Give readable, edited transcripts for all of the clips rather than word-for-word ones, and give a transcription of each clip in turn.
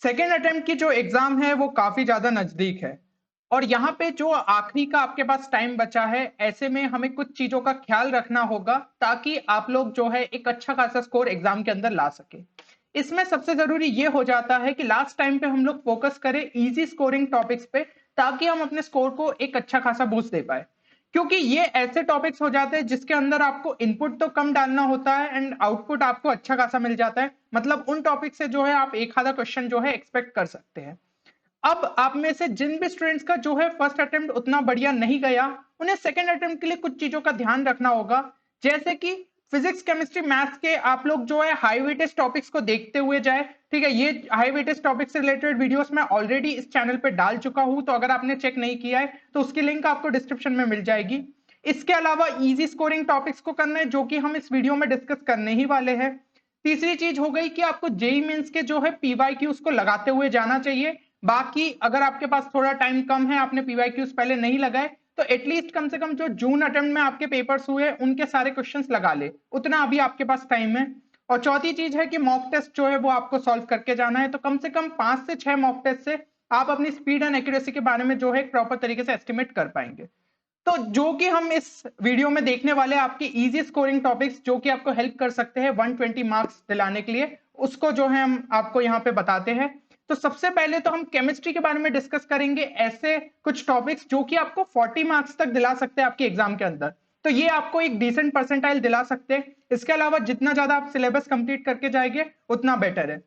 Second attempt की जो exam है वो काफी ज्यादा नजदीक है और यहाँ पे जो आखिरी का आपके पास टाइम बचा है, ऐसे में हमें कुछ चीजों का ख्याल रखना होगा ताकि आप लोग जो है एक अच्छा खासा स्कोर एग्जाम के अंदर ला सके। इसमें सबसे जरूरी ये हो जाता है कि लास्ट टाइम पे हम लोग फोकस करें इजी स्कोरिंग टॉपिक्स पे, ताकि हम अपने स्कोर को एक अच्छा खासा बूस्ट दे पाए। क्योंकि ये ऐसे टॉपिक्स हो जाते हैं जिसके अंदर आपको इनपुट तो कम डालना होता है एंड आउटपुट आपको अच्छा खासा मिल जाता है। मतलब उन टॉपिक से जो है आप एक आधा क्वेश्चन जो है एक्सपेक्ट कर सकते हैं। अब आप में से जिन भी स्टूडेंट्स का जो है फर्स्ट अटेम्प्ट उतना बढ़िया नहीं गया, उन्हें सेकंड अटेम्प्ट के लिए कुछ चीजों का ध्यान रखना होगा। जैसे कि फिजिक्स केमिस्ट्री मैथ्स के आप लोग जो है हाई वेटेज टॉपिक्स को देखते हुए जाए। ठीक है, ये हाई वेटेज टॉपिक से रिलेटेड वीडियोस मैं ऑलरेडी इस चैनल पे डाल चुका हूं, तो अगर आपने चेक नहीं किया है तो उसकी लिंक आपको डिस्क्रिप्शन में मिल जाएगी। इसके अलावा इजी स्कोरिंग टॉपिक्स को करना है, जो कि हम इस वीडियो में डिस्कस करने ही वाले हैं। तीसरी चीज हो गई कि आपको जेई मेंस के जो है पीवाई क्यूज को लगाते हुए जाना चाहिए। बाकी अगर आपके पास थोड़ा टाइम कम है, आपने पीवाई क्यूज पहले नहीं लगाए, तो एटलीस्ट कम से कम जो जून अटेम्प्ट में आपके पेपर्स हुए उनके सारे क्वेश्चंस लगा ले, उतना अभी आपके पास टाइम है। और चौथी चीज है कि मॉक टेस्ट जो है वो आपको सॉल्व करके जाना है, तो कम से कम 5 से 6 मॉक टेस्ट से आप अपनी स्पीड एंड एक्यूरेसी के बारे में जो है एक प्रॉपर तरीके से एस्टिमेट कर पाएंगे। तो जो कि हम इस वीडियो में देखने वाले हैं आपके इजी स्कोरिंग टॉपिक्स, जो कि आपको हेल्प कर सकते हैं 120 मार्क्स दिलाने के लिए, उसको जो है हम आपको यहाँ पे बताते हैं। तो सबसे पहले तो हम केमिस्ट्री के बारे में डिस्कस करेंगे, ऐसे कुछ टॉपिक्स जो कि आपको 40 मार्क्स तक दिला सकते हैं आपके एग्जाम के अंदर। तो ये आपको एक डिसेंट परसेंटाइल दिला सकते हैं। इसके अलावा जितना ज्यादा आप सिलेबस कंप्लीट करके जाएंगे उतना बेटर है।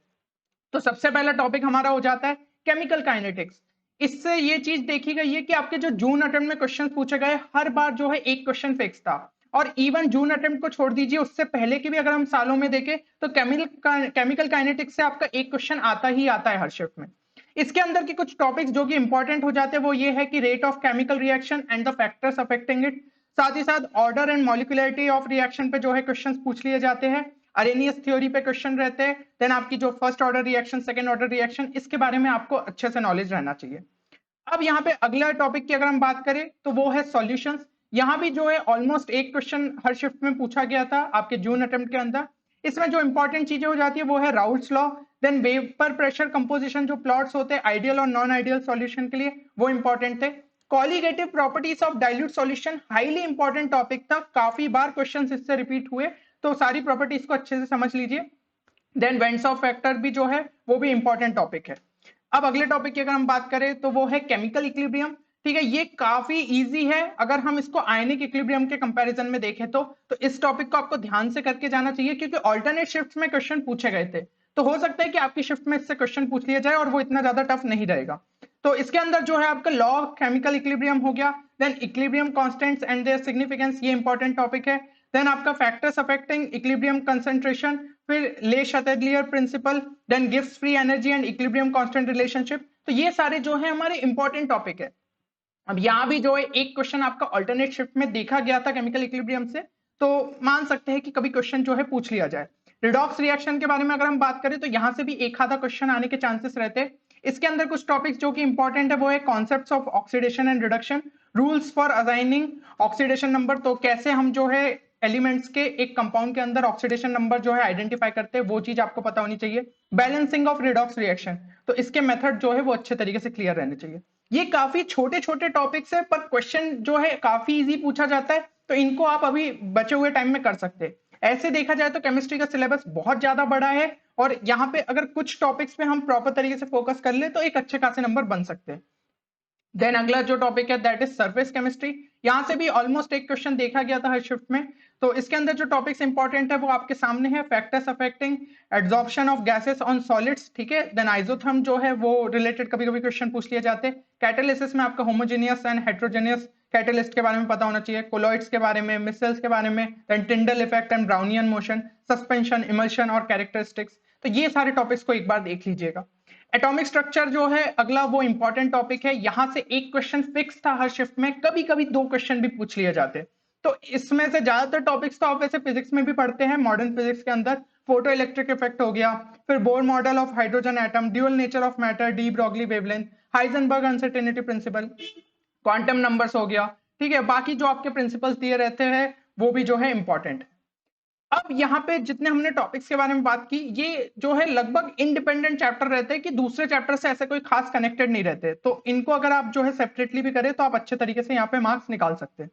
तो सबसे पहला टॉपिक हमारा हो जाता है केमिकल काइनेटिक्स। इससे ये चीज देखी गई है कि आपके जो जून अटेम्प्ट में क्वेश्चन पूछे गए, हर बार जो है एक क्वेश्चन फिक्स था। और इवन जून अटेम्प्ट को छोड़ दीजिए, उससे पहले की भी अगर हम सालों में देखें तो केमिकल काइनेटिक्स से आपका एक क्वेश्चन आता ही आता है हर शिफ्ट में। इसके अंदर के कुछ टॉपिक्स जो कि इंपॉर्टेंट हो जाते हैं वो ये है कि rate of chemical reaction and the factors affecting it. साथ ही साथ order and molecularity of reaction पे जो है क्वेश्चंस पूछ लिए जाते हैं। अरेनियस थ्योरी पे क्वेश्चन रहते हैं। देन आपकी जो first order reaction, second order reaction, इसके बारे में आपको अच्छे से नॉलेज रहना चाहिए। अब यहाँ पे अगला टॉपिक की अगर हम बात करें तो वो है सॉल्यूशंस। यहाँ भी जो है ऑलमोस्ट एक क्वेश्चन हर शिफ्ट में पूछा गया था आपके जून अटेम्प्ट के अंदर। इसमें जो इंपॉर्टेंट चीजें हो जाती है वो है Raoult's law, then vapour pressure composition, जो प्लॉट्स होते हैं आइडियल और नॉन आइडियल सॉल्यूशन के लिए, वो इंपॉर्टेंट थे। Colligative properties of dilute solution highly important topic था, काफी बार क्वेश्चन इससे रिपीट हुए, तो सारी प्रॉपर्टीज को अच्छे से समझ लीजिए। देन वेंट्स ऑफ फैक्टर भी जो है वो भी इंपॉर्टेंट टॉपिक है। अब अगले टॉपिक की अगर हम बात करें तो वो है केमिकल इक्विलिब्रियम। ठीक है, ये काफी इजी है अगर हम इसको आयनिक इक्विलिब्रियम के कंपैरिजन में देखें तो इस टॉपिक को आपको ध्यान से करके जाना चाहिए, क्योंकि ऑल्टरनेट शिफ्ट्स में क्वेश्चन पूछे गए थे। तो हो सकता है कि आपकी शिफ्ट में इससे क्वेश्चन पूछ लिया जाए और वो इतना ज्यादा टफ नहीं रहेगा। तो इसके अंदर जो है आपका लॉ ऑफ केमिकल इक्विलिब्रियम हो गया, then equilibrium constants and their significance, ये इंपॉर्टेंट टॉपिक है। देन आपका फैक्टर्स अफेक्टिंग इक्विलिब्रियम कंसंट्रेशन, फिर Le Chatelier principle, then Gibbs free energy and equilibrium constant relationship. तो ये सारे जो है हमारे इंपॉर्टेंट टॉपिक है। अब यहाँ भी जो है एक क्वेश्चन आपका अल्टरनेट शिफ्ट में देखा गया था केमिकल इक्विलिब्रियम से, तो मान सकते हैं कि कभी क्वेश्चन जो है पूछ लिया जाए। रिडॉक्स रिएक्शन के बारे में अगर हम बात करें तो यहाँ से भी एक आधा क्वेश्चन आने के चांसेस रहते हैं। इसके अंदर कुछ टॉपिक्स जो कि इंपॉर्टेंट है वो है concepts of oxidation and reduction, rules for assigning oxidation number, तो कैसे हम जो है एलिमेंट्स के एक कंपाउंड के अंदर ऑक्सीडेशन नंबर जो है आइडेंटिफाई करते हैं, वो चीज आपको पता होनी चाहिए। बैलेंसिंग ऑफ रिडॉक्स रिएक्शन, तो इसके मेथड जो है वो अच्छे तरीके से क्लियर रहने चाहिए। ये काफी छोटे छोटे टॉपिक्स है, पर क्वेश्चन जो है काफी इजी पूछा जाता है, तो इनको आप अभी बचे हुए टाइम में कर सकते हैं। ऐसे देखा जाए तो केमिस्ट्री का सिलेबस बहुत ज्यादा बड़ा है, और यहाँ पे अगर कुछ टॉपिक्स पे हम प्रॉपर तरीके से फोकस कर ले तो एक अच्छे खासे नंबर बन सकते हैं। देन अगला जो टॉपिक है दैट इज सरफेस केमिस्ट्री। यहां से भी ऑलमोस्ट एक क्वेश्चन देखा गया था हर शिफ्ट में। तो इसके अंदर जो टॉपिक्स इंपॉर्टेंट है वो आपके सामने है, factors affecting adsorption of gases on solids. ठीक है, देन आइसोथर्म जो है वो रिलेटेड कभी कभी क्वेश्चन पूछ लिए जाते हैं। कैटालिसिस में आपका होमोजेनियस एंड हेट्रोजेनियस कैटलिस्ट के बारे में पता होना चाहिए, कोलॉइड्स के बारे में, मिसल्स के बारे में, then Tyndall effect and Brownian motion, suspension, emulsion और कैरेक्टरिस्टिक्स। तो ये सारे टॉपिक्स को एक बार देख लीजिएगा। एटॉमिक स्ट्रक्चर जो है अगला वो इंपॉर्टेंट टॉपिक है। यहां से एक क्वेश्चन फिक्स था हर शिफ्ट में, कभी कभी दो क्वेश्चन भी पूछ लिए जाते। तो इसमें से ज्यादातर टॉपिक्स तो आप वैसे फिजिक्स में भी पढ़ते हैं, मॉडर्न फिजिक्स के अंदर। फोटो इलेक्ट्रिक इफेक्ट हो गया, फिर Bohr model of hydrogen atom, dual nature of matter, de Broglie wavelength, Heisenberg uncertainty principle, quantum numbers हो गया। ठीक है, बाकी जो आपके प्रिंसिपल्स दिए रहते हैं वो भी जो है इंपॉर्टेंट। अब यहाँ पे जितने हमने टॉपिक्स के बारे में बात की, ये जो है लगभग इंडिपेंडेंट चैप्टर रहते हैं कि दूसरे चैप्टर से ऐसे कोई खास कनेक्टेड नहीं रहते, तो इनको अगर आप जो है सेपरेटली भी करें तो आप अच्छे तरीके से यहाँ पे मार्क्स निकाल सकते हैं।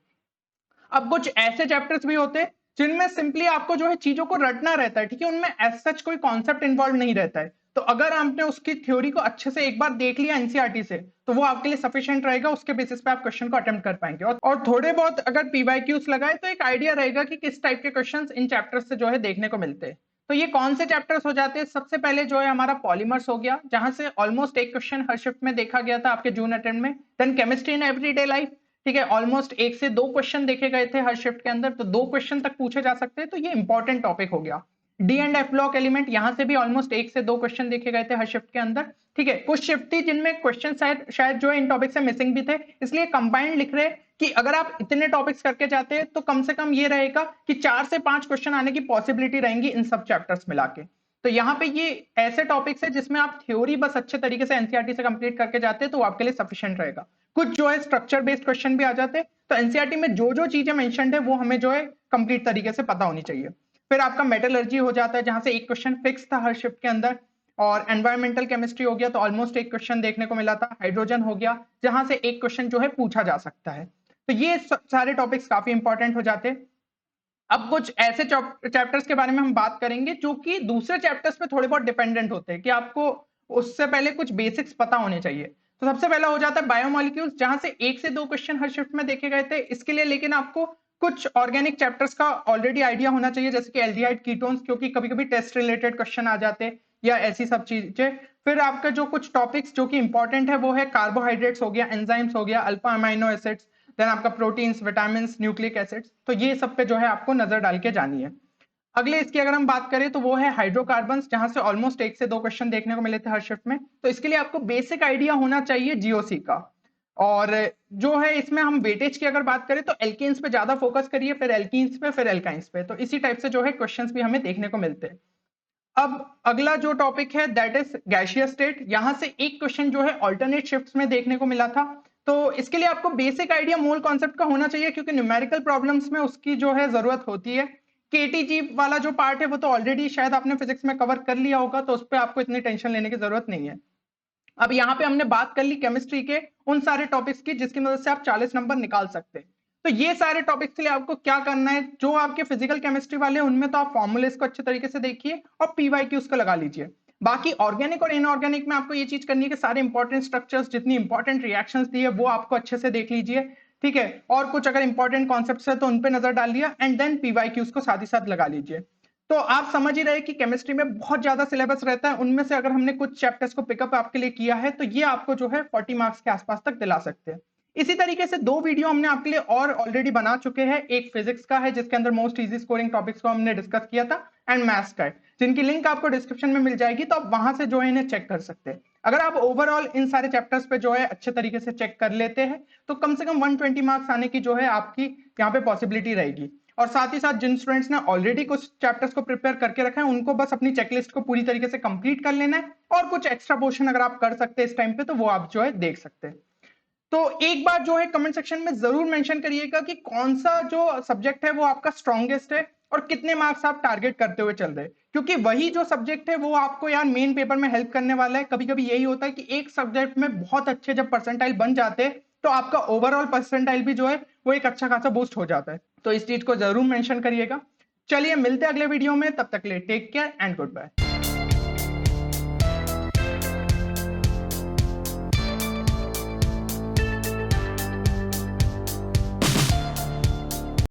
अब कुछ ऐसे चैप्टर्स भी होते हैं जिनमें सिंपली आपको जो है चीजों को रटना रहता है, ठीक है, उनमें एज सच कोई कॉन्सेप्ट इन्वॉल्व नहीं रहता है, तो अगर आपने उसकी थ्योरी को अच्छे से एक बार देख लिया एनसीईआरटी से, तो वो आपके लिए सफिशिएंट रहेगा, उसके बेसिस पे आप क्वेश्चन को अटेम्प्ट कर पाएंगे। और थोड़े बहुत अगर पीवाईक्यूज लगाए तो एक आइडिया रहेगा कि किस टाइप के क्वेश्चंस इन चैप्टर्स से जो है देखने को मिलते हैं। तो ये कौन से चैप्टर्स हो जाते हैं? सबसे पहले जो है हमारा पॉलीमर्स हो गया, जहां से ऑलमोस्ट एक क्वेश्चन हर शिफ्ट में देखा गया था आपके जून अटेम्प्ट में। Then chemistry in everyday life, ठीक है, ऑलमोस्ट 1 से 2 क्वेश्चन देखे गए थे हर शिफ्ट के अंदर, तो 2 क्वेश्चन तक पूछे जा सकते हैं, तो ये इंपॉर्टेंट टॉपिक हो गया। D and F block element, यहां से भी ऑलमोस्ट 1 से 2 क्वेश्चन देखे गए थे हर शिफ्ट के अंदर, ठीक है। कुछ शिफ्ट थी जिनमें क्वेश्चन शायद जो है इन टॉपिक से मिसिंग भी थे, इसलिए कंबाइंड लिख रहे कि अगर आप इतने टॉपिक्स करके जाते हैं तो कम से कम ये रहेगा कि 4 से 5 क्वेश्चन आने की पॉसिबिलिटी रहेंगी इन सब चैप्टर्स मिला के। तो यहाँ पे ये ऐसे टॉपिक्स है जिसमें आप थ्योरी बस अच्छे तरीके से एनसीईआरटी से कंप्लीट करके जाते हैं तो आपके लिए सफिशिएंट रहेगा। कुछ जो है स्ट्रक्चर बेस्ड क्वेश्चन भी आ जाते हैं, तो एनसीईआरटी में जो जो चीजें मेंशन्ड है वो हमें जो है कंप्लीट तरीके से पता होनी चाहिए। फिर आपका मेटलर्जी हो जाता है, जहां से एक क्वेश्चन फिक्स था हर शिफ्ट के अंदर, और एनवायरमेंटल केमिस्ट्री हो गया तो ऑलमोस्ट एक क्वेश्चन देखने को मिला था। हाइड्रोजन हो गया जहां से एक क्वेश्चन जो है पूछा जा सकता है। तो ये सारे टॉपिक्स काफी इंपॉर्टेंट हो जाते हैं। अब कुछ ऐसे चैप्टर्स के बारे में हम बात करेंगे जो कि दूसरे चैप्टर्स पे थोड़े बहुत डिपेंडेंट होते हैं, कि आपको उससे पहले कुछ बेसिक्स पता होने चाहिए। तो सबसे पहला हो जाता है बायोमोलिक्यूल्स, जहां से 1 से 2 क्वेश्चन हर शिफ्ट में देखे गए थे। इसके लिए लेकिन आपको कुछ ऑर्गेनिक चैप्टर्स का ऑलरेडी आइडिया होना चाहिए, जैसे कि एल्डिहाइड कीटोन्स, क्योंकि कभी कभी टेस्ट रिलेटेड क्वेश्चन आ जाते हैं या ऐसी सब चीजें। फिर आपका जो कुछ टॉपिक्स जो कि इंपॉर्टेंट है वो है कार्बोहाइड्रेट्स हो गया, एंजाइम्स हो गया, अल्फा अमाइनो एसिड्स, देन आपका प्रोटीन्स, विटामिन्स, न्यूक्लिक एसिड्स, तो ये सब पे जो है आपको नजर डाल के जानी है। अगले इसकी अगर हम बात करें तो वो है हाइड्रोकार्बन्स, जहां से ऑलमोस्ट 1 से 2 क्वेश्चन देखने को मिले थे हर शिफ्ट में। तो इसके लिए आपको बेसिक आइडिया होना चाहिए जीओसी का। और जो है इसमें हम वेटेज की अगर बात करें तो एल्कीन्स पे ज्यादा फोकस करिए, फिर एल्कीन्स पे, फिर एल्काइंस पे, तो इसी टाइप से जो है क्वेश्चंस भी हमें देखने को मिलते हैं। अब अगला जो टॉपिक है दैट इज गैसियस स्टेट, यहां से एक क्वेश्चन जो है ऑल्टरनेट शिफ्ट्स में देखने को मिला था। तो इसके लिए आपको बेसिक आइडिया मोल कॉन्सेप्ट का होना चाहिए, क्योंकि न्यूमेरिकल प्रॉब्लम्स में उसकी जो है जरूरत होती है। केटीजी वाला जो पार्ट है वो तो ऑलरेडी शायद आपने फिजिक्स में कवर कर लिया होगा, तो उस पर आपको इतनी टेंशन लेने की जरूरत नहीं है। अब यहाँ पे हमने बात कर ली केमिस्ट्री के उन सारे टॉपिक्स की जिसकी मदद से आप 40 नंबर निकाल सकते हैं। तो ये सारे टॉपिक्स के लिए आपको क्या करना है, जो आपके फिजिकल केमिस्ट्री वाले हैं उनमें तो आप फॉर्मूलेस को अच्छे तरीके से देखिए और पीवाईक्यूज को लगा लीजिए। बाकी ऑर्गेनिक और इनऑर्गेनिक में आपको ये चीज करनी है कि सारे इंपॉर्टेंट स्ट्रक्चर्स, जितनी इंपॉर्टेंट रिएक्शंस दी है वो आपको अच्छे से देख लीजिए, ठीक है। और कुछ अगर इंपॉर्टेंट कॉन्सेप्ट्स है तो उन पे नजर डाल लिया, एंड देन पीवाईक्यूज को साथ ही साथ लगा लीजिए। तो आप समझ ही रहे कि केमिस्ट्री में बहुत ज्यादा सिलेबस रहता है, उनमें से अगर हमने कुछ चैप्टर्स को पिकअप आपके लिए किया है तो ये आपको जो है 40 मार्क्स के आसपास तक दिला सकते हैं। इसी तरीके से 2 वीडियो हमने आपके लिए और ऑलरेडी बना चुके हैं। एक फिजिक्स का है जिसके अंदर मोस्ट इजी स्कोरिंग टॉपिक्स को हमने डिस्कस किया था, एंड मैथ्स का है, जिनकी लिंक आपको डिस्क्रिप्शन में मिल जाएगी, तो आप वहां से जो है इन्हें चेक कर सकते हैं। अगर आप ओवरऑल इन सारे चैप्टर्स पे जो है अच्छे तरीके से चेक कर लेते हैं तो कम से कम 120 मार्क्स आने की जो है आपकी यहाँ पे पॉसिबिलिटी रहेगी। और साथ ही साथ जिन स्टूडेंट्स ने ऑलरेडी कुछ चैप्टर्स को प्रिपेयर करके रखा है उनको बस अपनी चेकलिस्ट को पूरी तरीके से कंप्लीट कर लेना है, और कुछ एक्स्ट्रा पोर्शन अगर आप कर सकते हैं इस टाइम पे तो वो आप जो है देख सकते हैं। तो एक बार जो है कमेंट सेक्शन में जरूर मेंशन करिएगा कि कौन सा जो सब्जेक्ट है वो आपका स्ट्रॉन्गेस्ट है और कितने मार्क्स आप टारगेट करते हुए चल रहे हैं, क्योंकि वही जो सब्जेक्ट है वो आपको यार मेन पेपर में हेल्प करने वाला है। कभी कभी यही होता है कि एक सब्जेक्ट में बहुत अच्छे जब परसेंटाइल बन जाते हैं तो आपका ओवरऑल परसेंटाइल भी जो है वो एक अच्छा खासा बूस्ट हो जाता है। तो इस चीज को जरूर मेंशन करिएगा। चलिए मिलते हैं अगले वीडियो में, तब तक के लिए take care and good bye.